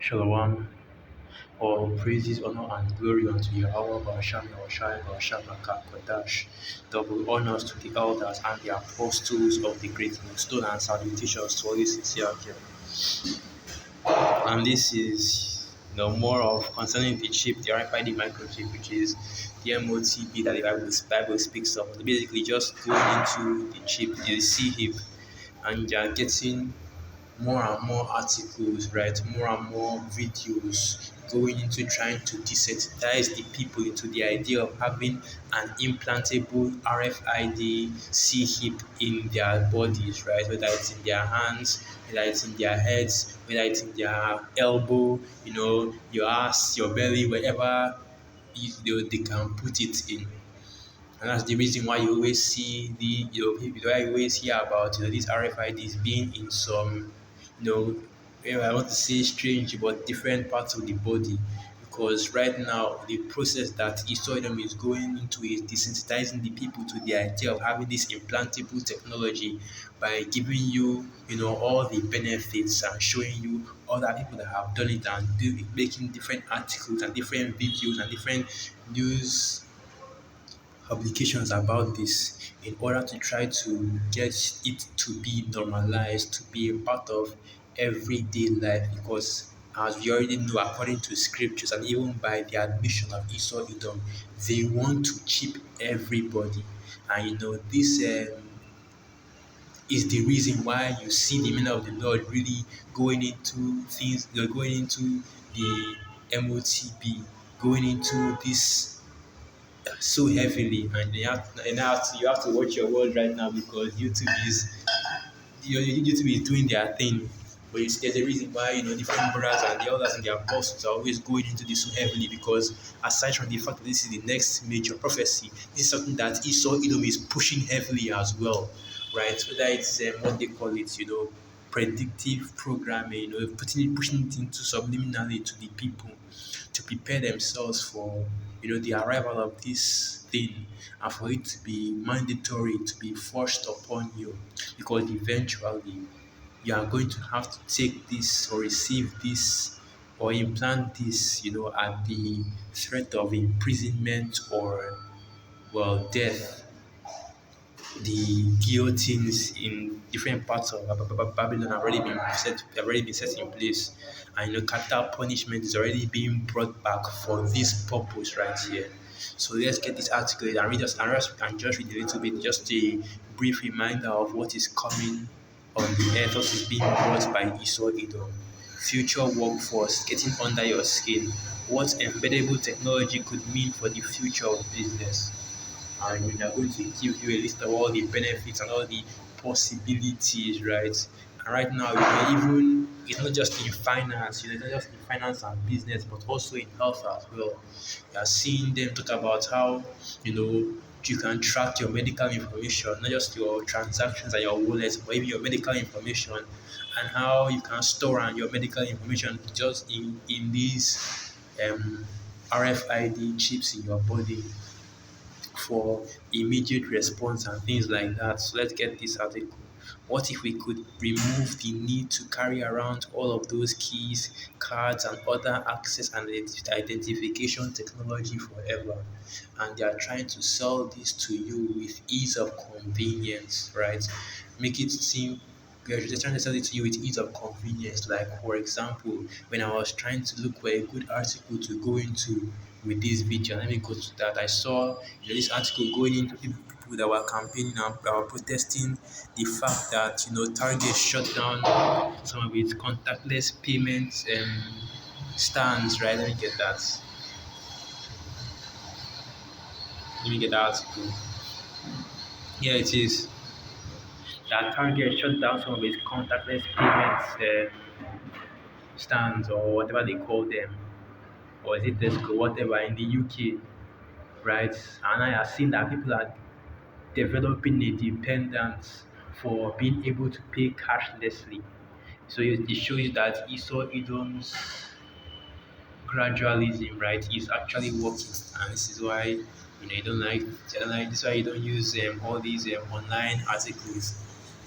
Shalom, all praises, honor, and glory unto Yahweh, Barasham, Yahushai, Barasham, Kodash. Double honors to the elders and the apostles of the great millstone, and salutations to all the sincere here. And this is more of concerning the chip, the RFID microchip, which is the MOTB that the Bible speaks of. Basically, just going into the chip, the C hip, and you're getting more and more articles, right? More and more videos going into trying to desensitize the people into the idea of having an implantable RFID C chip in their bodies, right? Whether it's in their hands, whether it's in their heads, whether it's in their elbow, your ass, your belly, wherever they can put it in. And that's the reason why you always see why you always hear about these RFIDs being in some, I want to say strange, but different parts of the body. Because right now, the process that Esoidom is going into is desensitizing the people to the idea of having this implantable technology by giving you, all the benefits and showing you other people that have done it and making different articles and different videos and different news publications about this in order to try to get it to be normalized, to be a part of everyday life. Because as we already know, according to scriptures and even by the admission of Esau Edom, they want to chip everybody. And this is the reason why you see the men of the Lord really going into things, they're going into the MOTB, going into this so heavily, and you have to watch your words right now because YouTube is doing their thing. But there's a reason why different brothers and the elders and the apostles are always going into this so heavily, because aside from the fact that this is the next major prophecy, this is something that Esau Edom is pushing heavily as well, right? Whether it's what they call it, predictive programming, pushing it into subliminally to the people to prepare themselves for the arrival of this thing, and for it to be mandatory, to be forced upon you, because eventually you are going to have to take this or receive this or implant this, at the threat of imprisonment or, well, death. The guillotines in different parts of Babylon have already been set in place, and capital punishment is already being brought back for this purpose right here. So let's get this article and read us and just read a little bit, just a brief reminder of what is coming on the earth, what is being brought by Esau Edom. Future workforce getting under your skin. What embeddable technology could mean for the future of business. And we are going to give you a list of all the benefits and all the possibilities, right? And right now, it's not just in finance, it's not just in finance and business, but also in health as well. You are seeing them talk about how, you can track your medical information, not just your transactions and your wallets, but even your medical information, and how you can store your medical information just in these RFID chips in your body for immediate response and things like that. So let's get this article. What if we could remove the need to carry around all of those keys, cards, and other access and identification technology forever? And they are trying to sell this to you with ease of convenience, right? Make it seem they're trying to sell it to you with ease of convenience. Like, for example, when I was trying to look for a good article to go into with this video, let me go to that. I saw this article going into people that were campaigning and were protesting the fact that Target shut down some of its contactless payments stands. Right? Let me get that. Let me get that article. Here it is. That Target shut down some of its contactless payments stands, or whatever they call them, or is it Tesco, whatever, in the UK, right? And I have seen that people are developing a dependence for being able to pay cashlessly. So it shows that Esau Edom's gradualism, right, is actually working, and this is why you don't like this is why you don't use all these online articles.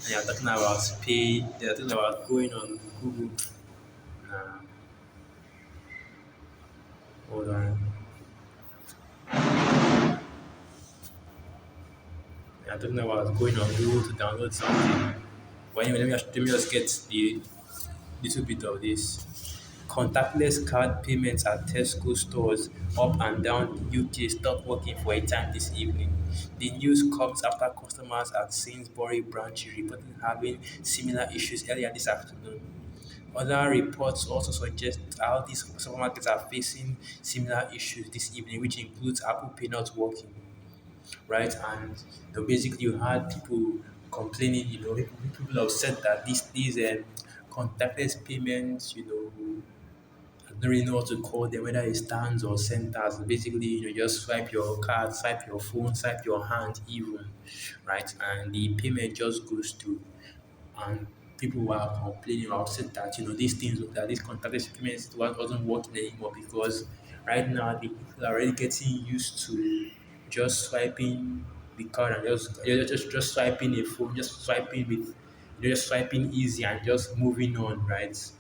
And you're talking about pay, they're talking about going on Google. Nah. Hold on. I don't know what I was going on Google to download something. But anyway, let me just get the little bit of this. Contactless card payments at Tesco stores up and down the UK stopped working for a time this evening. The news comes after customers at Sainsbury branch reported having similar issues earlier this afternoon. Other reports also suggest how these supermarkets are facing similar issues this evening, which includes Apple Pay not working, right? And basically, you had people complaining, people upset that these contactless payments, I don't really know what to call them, whether it's stands or centers. Basically, just swipe your card, swipe your phone, swipe your hand, even, right? And the payment just goes through. And people were complaining or upset that these things that these contactless payments wasn't working anymore because right now the people are already getting used to just swiping the card and just swiping a phone, just swiping with just swiping easy and just moving on, right?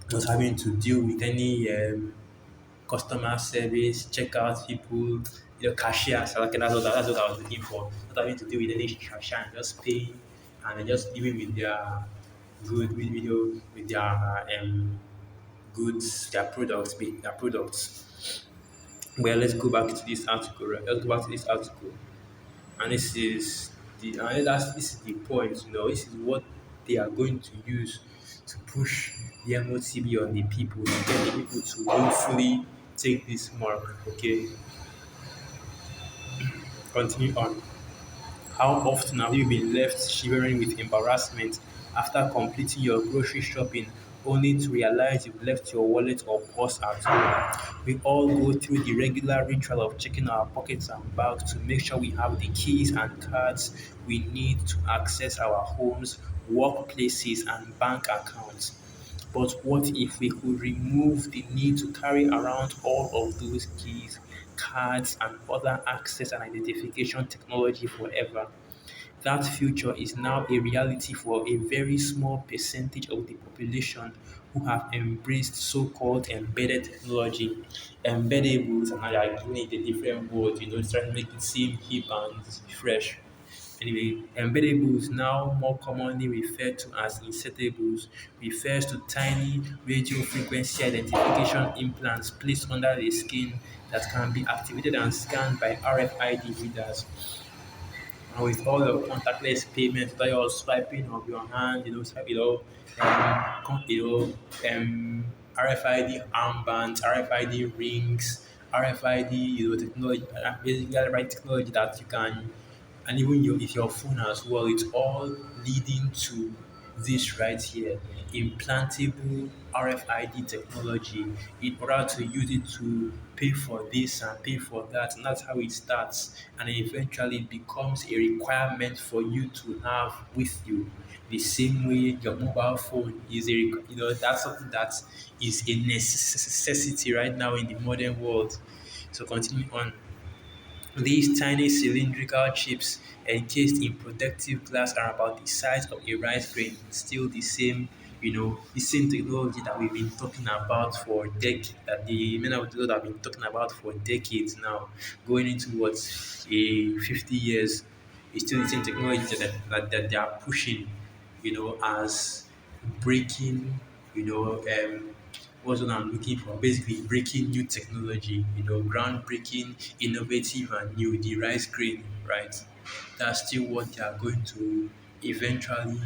Not having to deal with any customer service, checkout people, cashiers. Okay, that's what I was looking for. Not having to deal with any cashier and just paying and then just living with their with their goods, their products, their products. Well, let's go back to this article. Right? Let's go back to this article, and this is the point. This is what they are going to use to push the MOTB on the people to get the people to hopefully take this mark. Okay, continue on. How often have you been left shivering with embarrassment after completing your grocery shopping only to realize you've left your wallet or purse at home? We all go through the regular ritual of checking our pockets and bags to make sure we have the keys and cards we need to access our homes, workplaces, and bank accounts. But what if we could remove the need to carry around all of those keys, cards, and other access and identification technology forever? That future is now a reality for a very small percentage of the population who have embraced so-called embedded technology. Embeddables, and now they are giving it a different word, trying to make it seem hip and fresh. Anyway, embeddables, now more commonly referred to as insetables, refers to tiny radio frequency identification implants placed under the skin that can be activated and scanned by RFID readers. And with all your contactless payments, that you're swiping of your hand, RFID armbands, RFID rings, RFID, technology, basically the right technology that you can, and even with your phone as well, it's all leading to this right here, implantable RFID technology in order to use it to pay for this and pay for that. And that's how it starts. And eventually it becomes a requirement for you to have with you. The same way your mobile phone is that's something that is a necessity right now in the modern world. So continue on. These tiny cylindrical chips encased in protective glass are about the size of a rice grain, still the same technology that we've been talking about for decades, that the men of the world have been talking about for decades now, going into what, 50 years. It's still the same technology that they are pushing, as breaking, what's what I'm looking for? Basically, breaking new technology, groundbreaking, innovative, and new, the rice grain, right? That's still what they are going to eventually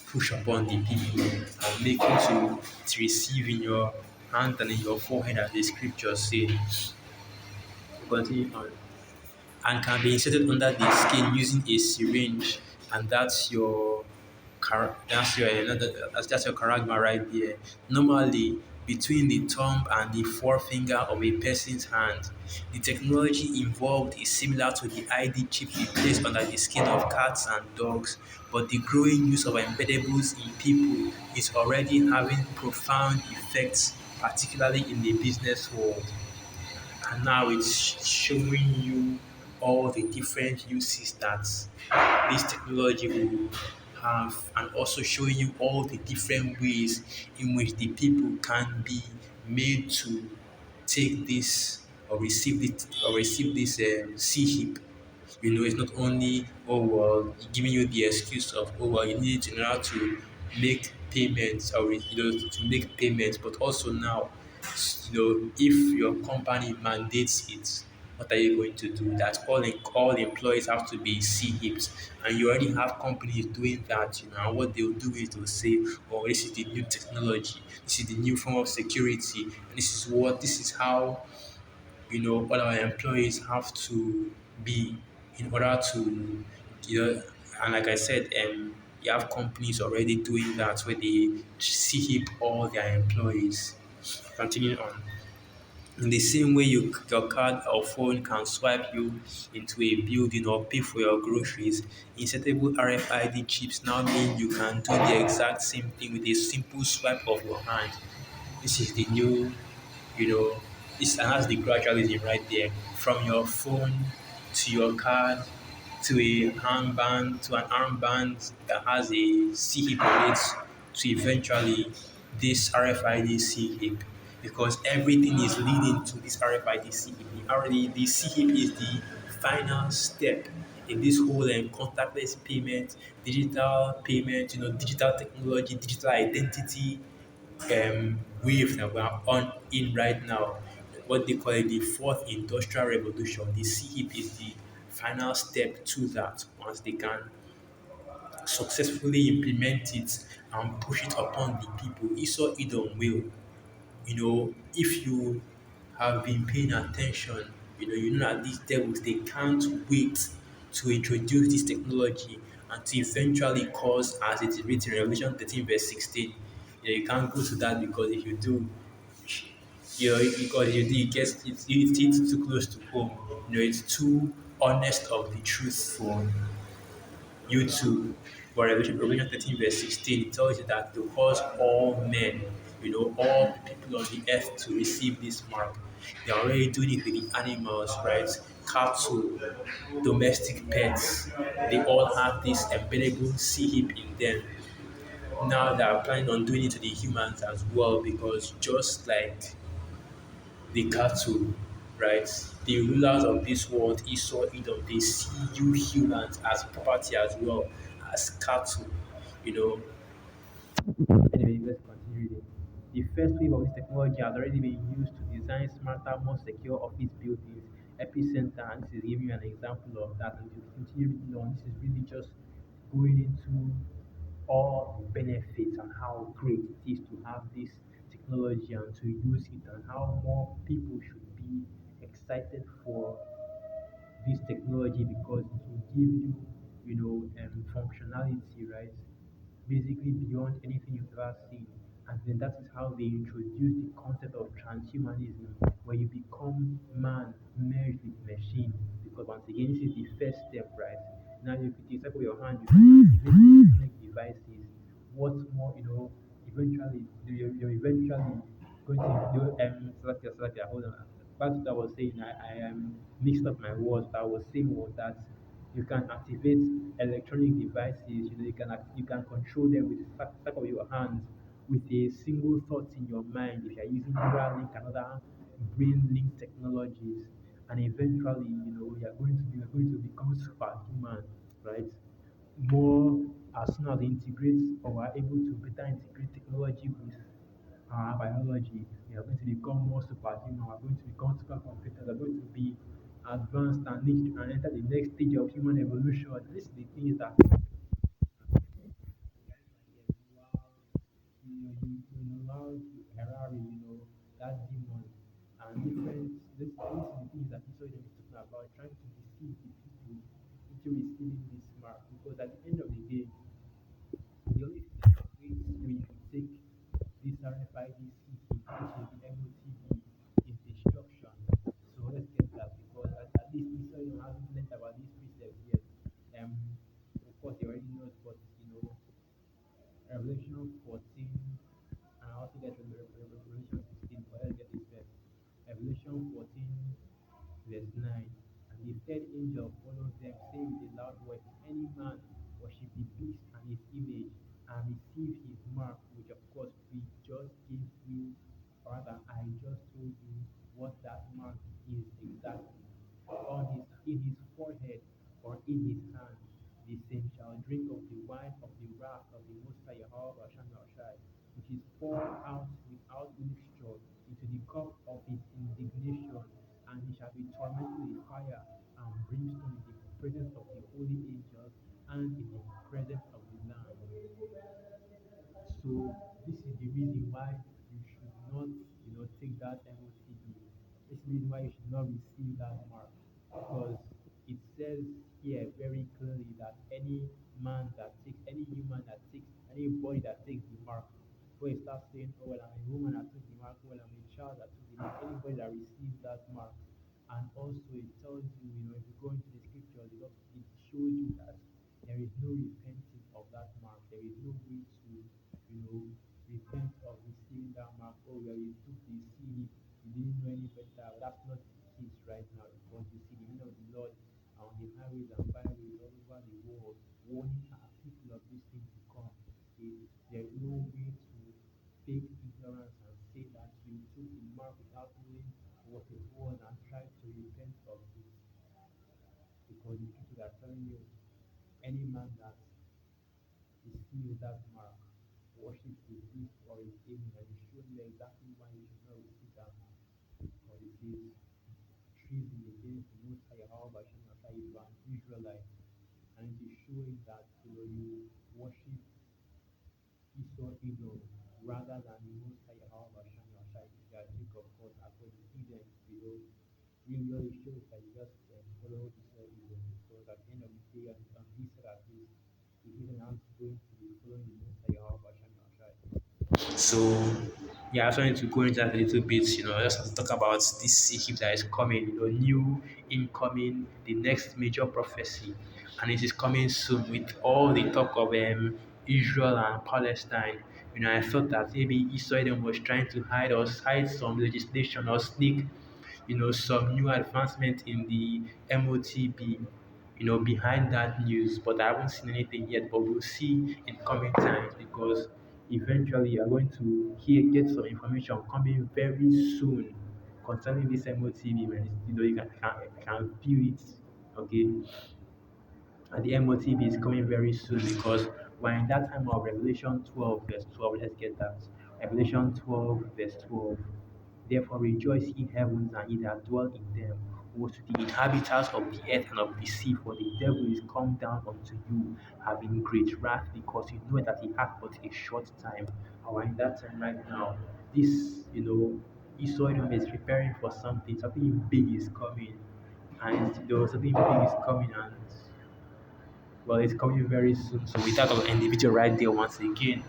push upon the people and make you to receive in your hand and in your forehead, as the scriptures say. Continue on. And can be inserted under the skin using a syringe, and that's your character right there. Normally, between the thumb and the forefinger of a person's hand, the technology involved is similar to the ID chip we place under the skin of cats and dogs, but the growing use of embeddables in people is already having profound effects, particularly in the business world. And now it's showing you all the different uses that this technology will have, and also showing you all the different ways in which the people can be made to take this or receive this C-HIP. You know, it's not only, oh well, giving you the excuse of, oh well, you need it in order to make payments or to make payments, but also now, if your company mandates it, what are you going to do? That all employees have to be C-HIPs, and you already have companies doing that. And what they'll do is they'll say, oh, this is the new technology, this is the new form of security, and this is how all our employees have to be in order to, and like I said, you have companies already doing that where they see all their employees. Continuing on. In the same way your card or phone can swipe you into a building or pay for your groceries, insertable RFID chips now mean you can do the exact same thing with a simple swipe of your hand. This is the new, you know, this and that's the gradualism right there. From your phone to your card to an armband that has a C-hip on it to eventually this RFID C-hip, because everything is leading to this RFID C-hip. The C-hip is the final step in this whole contactless payment, digital technology, digital identity wave that we are on in right now. What they call it, the fourth industrial revolution. The CHIP is the final step to that. Once they can successfully implement it and push it upon the people, Esau Edom will. If you have been paying attention, you know that these devils, they can't wait to introduce this technology and to eventually cause, as it is written in Revelation 13 verse 16. You can't go to that, because if you do, it gets it's too close to home. It's too honest of the truth for you to. But Revelation 13 verse 16, it tells you that to cause all men, all people on the earth to receive this mark. They're already doing it with the animals, right? Cattle, domestic pets, they all have this embeddable C-hip in them. Now they're planning on doing it to the humans as well, because just like the cattle, right? The rulers of this world, Esau, Edom, they see you humans as property as well, as cattle, you know. Anyway, let's continue reading. The first wave of this technology has already been used to design smarter, more secure office buildings, epicenter, and this is giving you an example of that. And to continue reading on, this is really just going into all the benefits and how great it is to have this technology and to use it, and how more people should be excited for this technology, because it will give you, functionality, right? Basically beyond anything you've ever seen. And then that is how they introduce the concept of transhumanism, where you become man merged with machine. Because once again, this is the first step, right? Now you could decide with your hand, you can make devices. What more, eventually, you're eventually going to do hold on. Back to what I was saying, I mixed up my words. What I was saying was that you can activate electronic devices. You can control them with the tap of your hands, with a single thought in your mind. If you are using Neuralink and other brain link technologies, and eventually, you're going to become superhuman, right? More, as soon as we integrate or are able to better integrate technology with our biology, we are going to become more superhuman. We are going to become supercomputers. We are going to be advanced and enter the next stage of human evolution. These are the things that Harari, that demon, and different. This is the things that Israel is talking about, trying to deceive the people into receiving this mark. Because at the end of the day, the only thing that is going to take this RFID CP, which is the MOTB, is destruction. So let's get that, because at least Israel hasn't learned about these precepts yet. Of course, he already knows, but Revelation 14, and I also get Revelation 16, but let's get this first. Revelation 14, verse 9. And the third angel followed them, saying with a loud voice, if any man worship the beast and his image, and receive his mark, which of course we just gave you, or rather I I just told you what that mark is exactly. On his in his forehead or in his hand, the same shall drink of the wine of the wrath of the Most High Yahweh Hashem Shai, which is poured out without mixture into the cup of his indignation, and he shall be tormented with fire and brimstone in the presence of the holy angels and in the presence of the Lamb. So this is the reason why you should not, take that MOTB. This is the reason why you should not receive that mark, because it says here very clearly that any man that takes, any human that takes, anybody that takes the mark, before you start saying, oh well, I'm a woman that took the mark, well, I'm a child that took the mark, anybody that receives that mark. And also it tells you, if you go into the scriptures, it shows you that there is no repenting of that mark. There is no way to, repent of receiving that mark. Oh, well, you took the seed, you didn't know any better. But that's not the case right now, because you see the men of the Lord are on the highways and byways all over the world, warning our people of these things to come. There's no way to fake ignorance and say that you took the mark without knowing what it was and try to repent of it. Because the people are telling you, any man that receives that mark worships the beast or his image, and it shows you exactly why you should not receive that mark. Because it is treason against the Most High Yahweh Hashem Yahweh, you are an Israelite, and it is showing that you worship Esau Edom rather than the Most High Yahweh Hashem Yahweh, which are Jacob, of course, according to them, really only shows that you just follow Esau Edom. Because at the end of the day, on this side at least, the heathen are going to be following the Most High Yahweh Hashem Yahweh. So yeah, I just wanted to go into that a little bit, just to talk about this Sikh that is coming, new incoming, the next major prophecy, and it is coming soon with all the talk of Israel and Palestine. I felt that maybe Israel was trying to hide some legislation or sneak, some new advancement in the MOTB, behind that news, but I haven't seen anything yet. But we'll see in coming times, because eventually you're going to get some information coming very soon concerning this MOTV. Man, you can feel it. Okay, and the MOTV is coming very soon, because we're in that time of Revelation 12, verse 12. Let's get that. Revelation 12, verse 12. Therefore rejoice, ye heavens, and ye that dwell in them. Woe to the inhabitants of the earth and of the sea, for the devil is come down unto you, having great wrath, because you know that he hath but a short time. And we're in that time right now. This, Esau is preparing for something. Something big is coming. And something big is coming, and well, it's coming very soon. So with that, I'll end the video right there once again.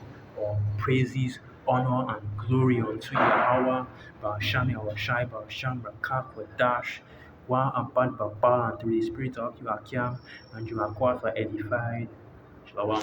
Praises, honor, and glory unto Yahweh, Bashami, Awashai, Basham, Rakak, Dash, Wa Abad Baba, and through the Spirit of Yakim, and you are quite edified. Shalom.